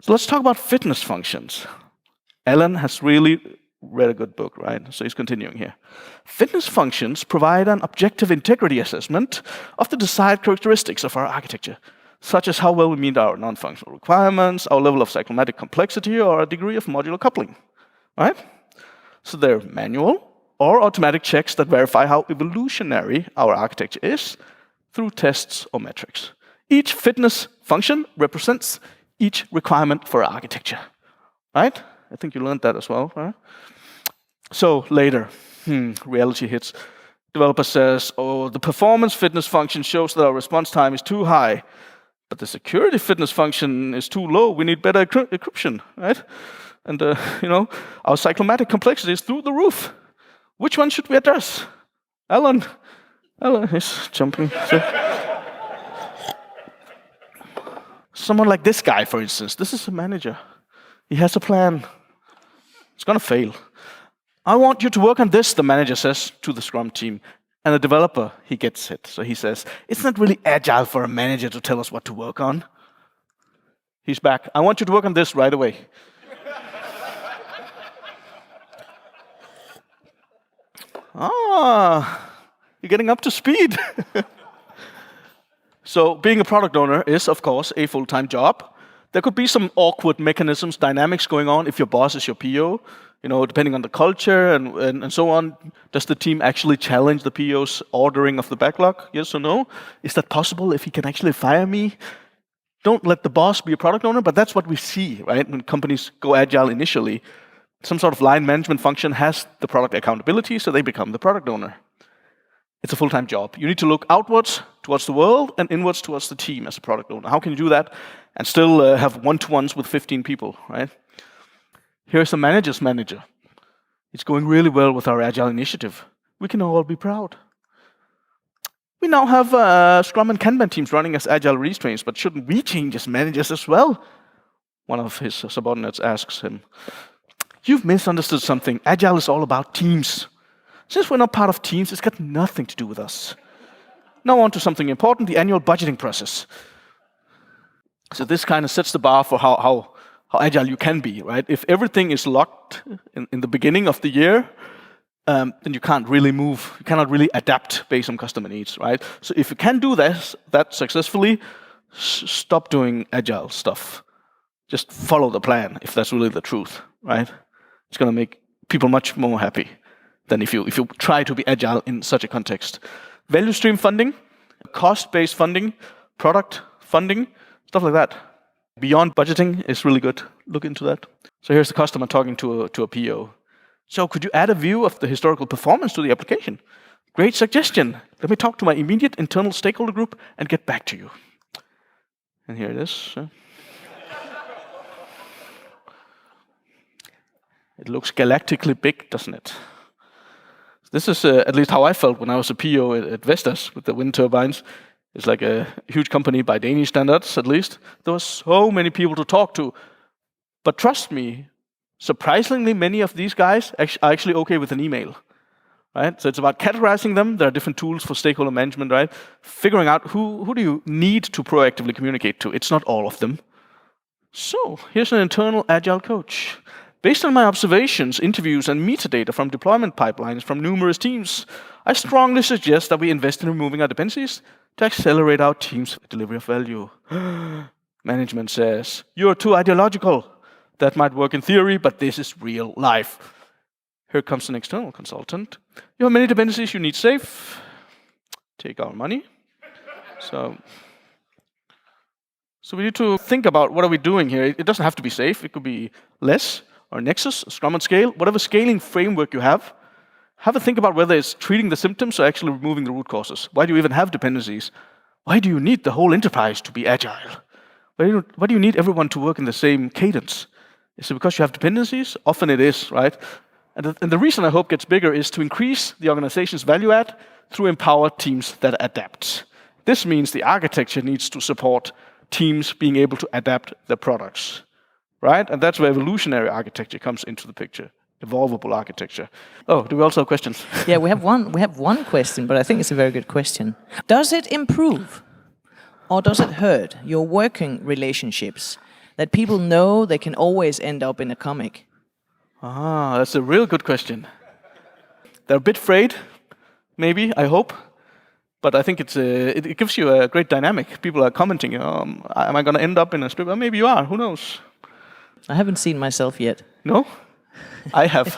So let's talk about fitness functions. Alan has really read a good book, right? So he's continuing here. Fitness functions provide an objective integrity assessment of the desired characteristics of our architecture, such as how well we meet our non-functional requirements, our level of cyclomatic complexity, or our degree of modular coupling, right? So they're manual or automatic checks that verify how evolutionary our architecture is through tests or metrics. Each fitness function represents each requirement for architecture, right? I think you learned that as well, right? So later, reality hits. Developer says, oh, the performance fitness function shows that our response time is too high, but the security fitness function is too low. We need better encryption, right? And our cyclomatic complexity is through the roof. Which one should we address? Alan is jumping. Someone like this guy, for instance. This is a manager. He has a plan. It's going to fail. I want you to work on this, the manager says to the Scrum team. And the developer, he gets it. So he says, it's not really agile for a manager to tell us what to work on. He's back. I want you to work on this right away. You're getting up to speed. So being a product owner is, of course, a full-time job. There could be some awkward mechanisms, dynamics going on if your boss is your PO, depending on the culture and so on. Does the team actually challenge the PO's ordering of the backlog? Yes or no? Is that possible if he can actually fire me? Don't let the boss be a product owner, but that's what we see, right? When companies go agile initially, some sort of line management function has the product accountability, so they become the product owner. It's a full-time job. You need to look outwards towards the world and inwards towards the team as a product owner. How can you do that and still have one-to-ones with 15 people, right? Here's the manager's manager. It's going really well with our Agile initiative. We can all be proud. We now have Scrum and Kanban teams running as Agile release trains, but shouldn't we change as managers as well? One of his subordinates asks him, you've misunderstood something. Agile is all about teams. Since we're not part of teams, it's got nothing to do with us. Now on to something important, the annual budgeting process. So this kind of sets the bar for how agile you can be, right? If everything is locked in the beginning of the year, then you can't really move. You cannot really adapt based on customer needs, right? So if you can do that successfully, stop doing agile stuff. Just follow the plan, if that's really the truth, right? It's going to make people much more happy than if you try to be agile in such a context. Value stream funding, cost-based funding, product funding, stuff like that. Beyond budgeting is really good. Look into that. So here's the customer talking to a PO. So could you add a view of the historical performance to the application? Great suggestion. Let me talk to my immediate internal stakeholder group and get back to you. And here it is. It looks galactically big, doesn't it? This is at least how I felt when I was a PO at Vestas with the wind turbines. It's like a huge company by Danish standards, at least. There were so many people to talk to. But trust me, surprisingly, many of these guys are actually okay with an email. Right? So it's about categorizing them. There are different tools for stakeholder management, right? Figuring out who do you need to proactively communicate to. It's not all of them. So here's an internal agile coach. Based on my observations, interviews, and metadata from deployment pipelines from numerous teams, I strongly suggest that we invest in removing our dependencies to accelerate our team's delivery of value. Management says, you're too ideological. That might work in theory, but this is real life. Here comes an external consultant. You have many dependencies you need safe. Take our money. So we need to think about what are we doing here. It doesn't have to be safe. It could be less, or Nexus, Scrum and Scale, whatever scaling framework you have. Have a think about whether it's treating the symptoms or actually removing the root causes. Why do you even have dependencies? Why do you need the whole enterprise to be agile? Why do you need everyone to work in the same cadence? Is it because you have dependencies? Often it is, right? And the reason I hope gets bigger is to increase the organization's value add through empowered teams that adapt. This means the architecture needs to support teams being able to adapt their products, right? And that's where evolutionary architecture comes into the picture. Evolvable architecture. Oh, do we also have questions? Yeah, we have one question, but I think it's a very good question. Does it improve or does it hurt your working relationships that people know they can always end up in a comic? Ah, that's a real good question. They're a bit afraid, maybe, I hope. But I think it gives you a great dynamic. People are commenting, am I going to end up in a script? Well, maybe you are, who knows? I haven't seen myself yet. No? I have.